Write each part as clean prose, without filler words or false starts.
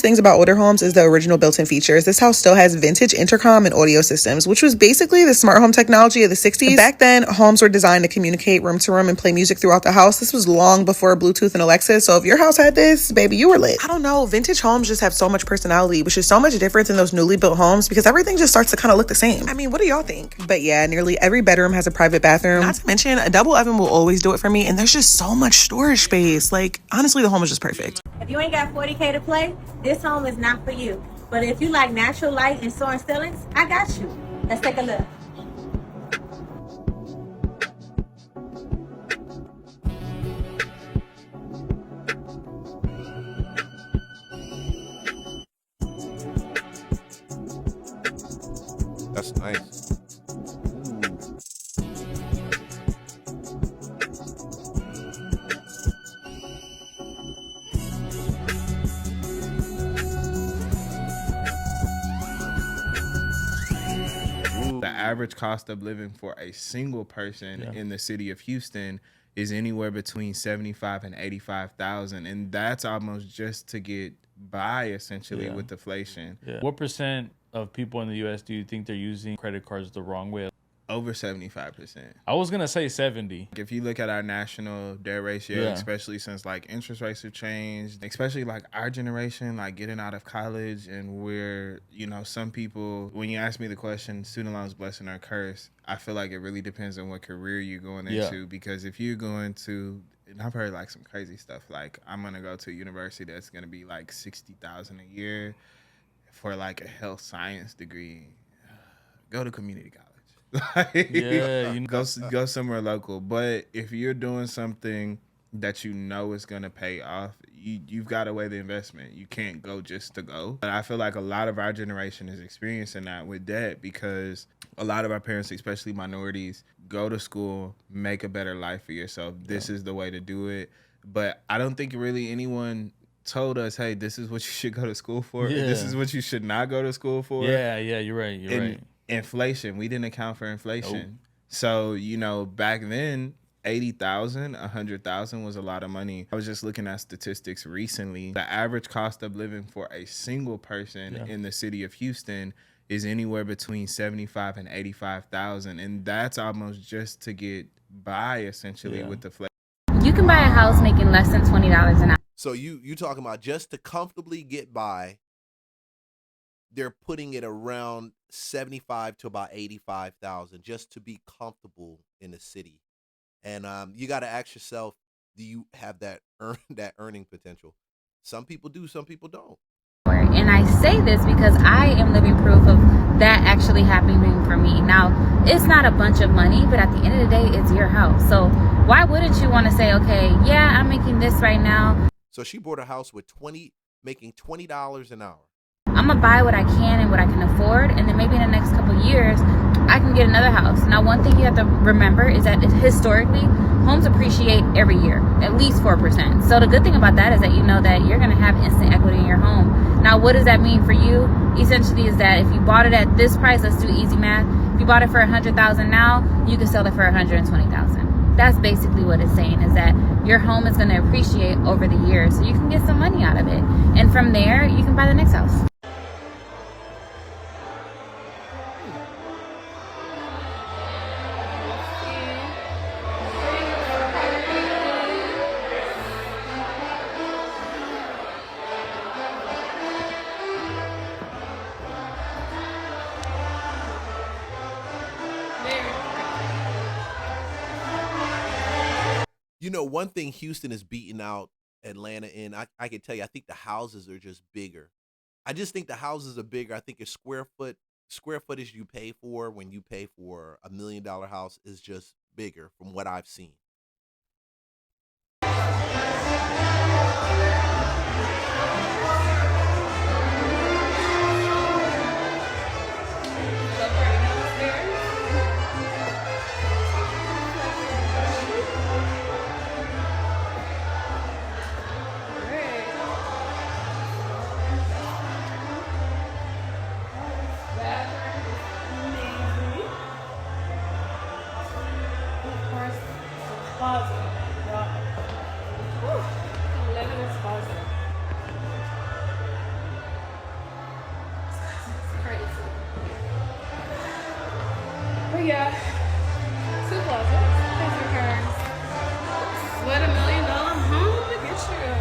Things about older homes is the original built-in features. This house still has vintage intercom and audio systems, which was basically the smart home technology of the 60s. Back then, homes were designed to communicate room to room and play music throughout the house. This was long before Bluetooth and Alexa, so if your house had this, baby, you were lit. I don't know, vintage homes just have so much personality, which is so much different than those newly built homes because everything just starts to kind of look the same. I mean, what do y'all think? But yeah, nearly every bedroom has a private bathroom. Not to mention, a double oven will always do it for me, and there's just so much storage space. Like, honestly, the home is just perfect. If you ain't got $40K to play, this home is not for you. But if you like natural light and soaring ceilings, I got you. Let's take a look. That's nice. The average cost of living for a single person in the city of Houston is anywhere between $75,000 and $85,000, and that's almost just to get by essentially with deflation. What percent of people in the U.S. do you think they're using credit cards the wrong way? Over 75%. I was gonna say 70. If you look at our national debt ratio, especially since like interest rates have changed, especially like our generation, like getting out of college, and where, you know, some people, when you ask me the question, student loans blessing or curse, I feel like it really depends on what career you're going into. Because if you're going to, and I've heard like some crazy stuff, like I'm gonna go to a university that's gonna be like $60,000 a year for like a health science degree. Go to community college. Go somewhere local. But if you're doing something that you know is going to pay off, you've got to weigh the investment. You can't go just to go. But I feel like a lot of our generation is experiencing that with debt, because a lot of our parents, especially minorities, go to school, make a better life for yourself. This is the way to do it. But I don't think really anyone told us, hey, this is what you should go to school for. This is what you should not go to school for. Yeah, you're right. You're right. Inflation, we didn't account for inflation. So, you know, back then, 80,000, 100,000 was a lot of money. I was just looking at statistics recently. The average cost of living for a single person in the city of Houston is anywhere between 75 and 85,000, and that's almost just to get by essentially with the inflation. You can buy a house making less than $20 an hour. So you talking about just to comfortably get by, they're putting it around 75 to about 85,000 just to be comfortable in the city. And you got to ask yourself, do you have that earning potential? Some people do, some people don't. And I say this because I am living proof of that actually happening for me. Now, it's not a bunch of money, but at the end of the day, it's your house. So why wouldn't you want to say, okay, yeah, I'm making this right now. So she bought a house with making $20 an hour. I'm gonna buy what I can and what I can afford, and then maybe in the next couple of years I can get another house. Now, one thing you have to remember is that historically homes appreciate every year, at least 4%. So the good thing about that is that you know that you're gonna have instant equity in your home. Now, what does that mean for you? Essentially is that if you bought it at this price, let's do easy math, if you bought it for $100,000 now, you can sell it for $120,000. That's basically what it's saying, is that your home is going to appreciate over the years, so you can get some money out of it, and from there you can buy the next house. You know, one thing Houston is beating out Atlanta in, I can tell you, I think the houses are just bigger. I just think the houses are bigger. I think a square footage you pay for when you pay for $1 million house is just bigger from what I've seen. Closet. Yeah. Whew. Living is fun. yeah, 2 closets, different curves. What $1 million home to get you?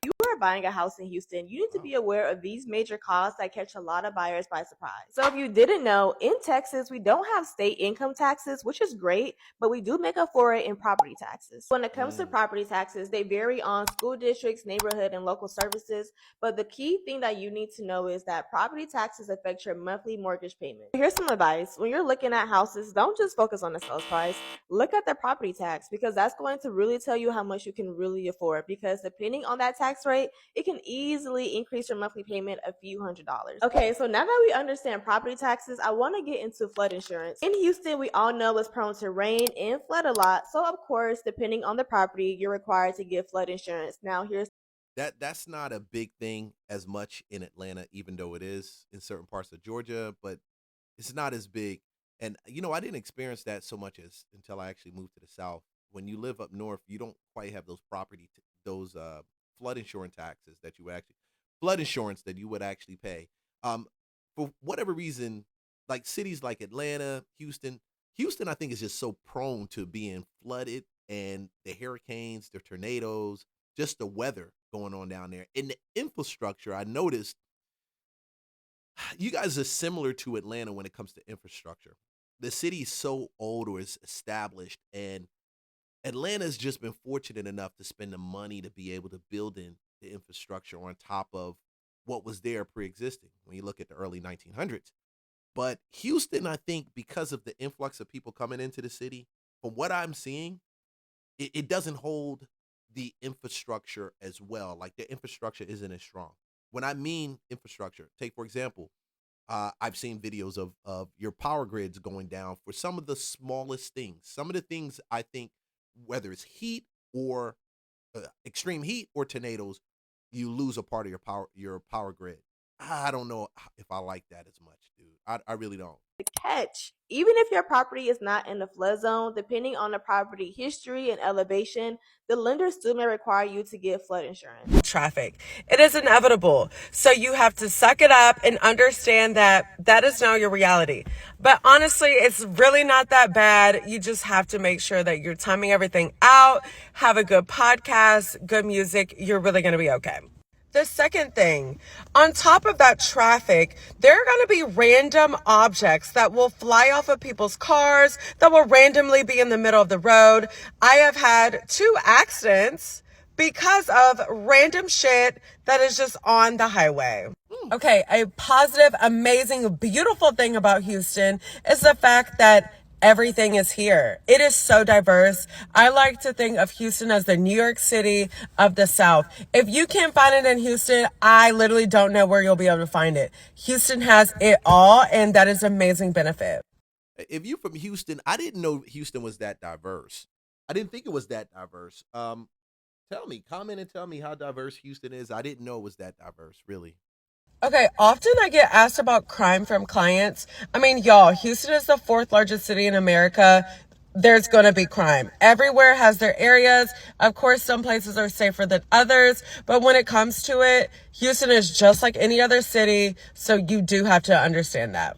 You are buying a house in Houston, you need to be aware of these major costs that catch a lot of buyers by surprise. So if you didn't know, in Texas, we don't have state income taxes, which is great, but we do make up for it in property taxes. When it comes to property taxes, they vary on school districts, neighborhood, and local services. But the key thing that you need to know is that property taxes affect your monthly mortgage payment. Here's some advice. When you're looking at houses, don't just focus on the sales price. Look at the property tax, because that's going to really tell you how much you can really afford, because depending on that tax rate, it can easily increase your monthly payment a few $100s. Okay, so now that we understand property taxes, I want to get into flood insurance. In Houston, we all know it's prone to rain and flood a lot, so of course, depending on the property, you're required to get flood insurance. Now here's That's not a big thing as much in Atlanta, even though it is in certain parts of Georgia, but it's not as big. And I didn't experience that so much as until I actually moved to the South. When you live up north, you don't quite have those those flood insurance taxes that you actually flood insurance that you would actually pay. For whatever reason, like cities like Atlanta, Houston, I think is just so prone to being flooded, and the hurricanes, the tornadoes, just the weather going on down there. And the infrastructure, I noticed you guys are similar to Atlanta when it comes to infrastructure. The city is so old or is established, and Atlanta's just been fortunate enough to spend the money to be able to build in the infrastructure on top of what was there pre-existing when you look at the early 1900s. But Houston, I think, because of the influx of people coming into the city, from what I'm seeing, it doesn't hold the infrastructure as well. Like, the infrastructure isn't as strong. When I mean infrastructure, take, for example, I've seen videos of your power grids going down for some of the smallest things. Some of the things, I think, whether it's heat or extreme heat or tornadoes, you lose a part of your power grid. I don't know if I like that as much, dude. I really don't. the catch. Even if your property is not in the flood zone, depending on the property history and elevation, the lender still may require you to get flood insurance. Traffic. It is inevitable. So you have to suck it up and understand that that is now your reality. But honestly, it's really not that bad. You just have to make sure that you're timing everything out, have a good podcast, good music. You're really going to be okay. The second thing, on top of that traffic, there are going to be random objects that will fly off of people's cars, that will randomly be in the middle of the road. I have had 2 accidents because of random shit that is just on the highway. Okay, a positive, amazing, beautiful thing about Houston is the fact that everything is here. It is so diverse. I like to think of Houston as the New York City of the South. If you can't find it in Houston, I literally don't know where you'll be able to find it. Houston has it all, and that is an amazing benefit. If you're from Houston, I didn't know Houston was that diverse. I didn't think it was that diverse. Comment and tell me how diverse Houston is. I didn't know it was that diverse, really. Okay, often I get asked about crime from clients. I mean, y'all, Houston is the 4th largest city in America. There's going to be crime. Everywhere has their areas. Of course, some places are safer than others. But when it comes to it, Houston is just like any other city. So you do have to understand that.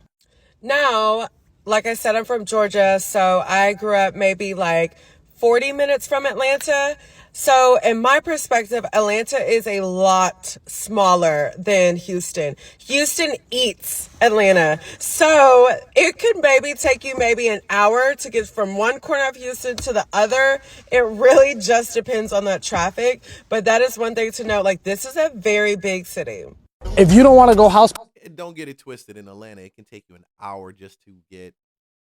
Now, like I said, I'm from Georgia. So I grew up maybe like 40 minutes from Atlanta. So in my perspective, Atlanta is a lot smaller than Houston. Houston eats Atlanta. So it could maybe take you maybe an hour to get from one corner of Houston to the other. It really just depends on that traffic. But that is one thing to know. Like, this is a very big city. If you don't want to go house... Don't get it twisted. In Atlanta, it can take you an hour just to get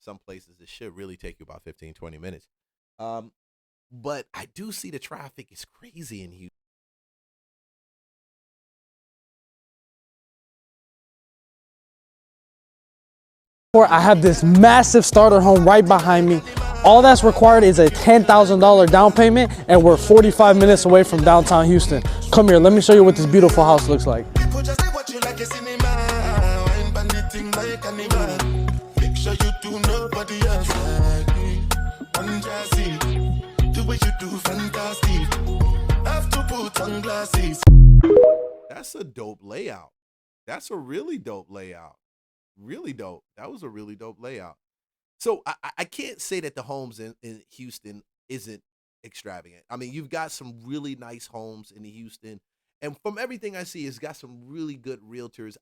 some places. It should really take you about 15, 20 minutes. But I do see the traffic is crazy in Houston. I have this massive starter home right behind me. All that's required is a $10,000 down payment, and we're 45 minutes away from downtown Houston. Come here, let me show you what this beautiful house looks like. That's a dope layout. That's a really dope layout. really dope. That was a really dope layout. So I can't say that the homes in Houston isn't extravagant. I mean, you've got some really nice homes in Houston. And from everything I see, it's got some really good realtors.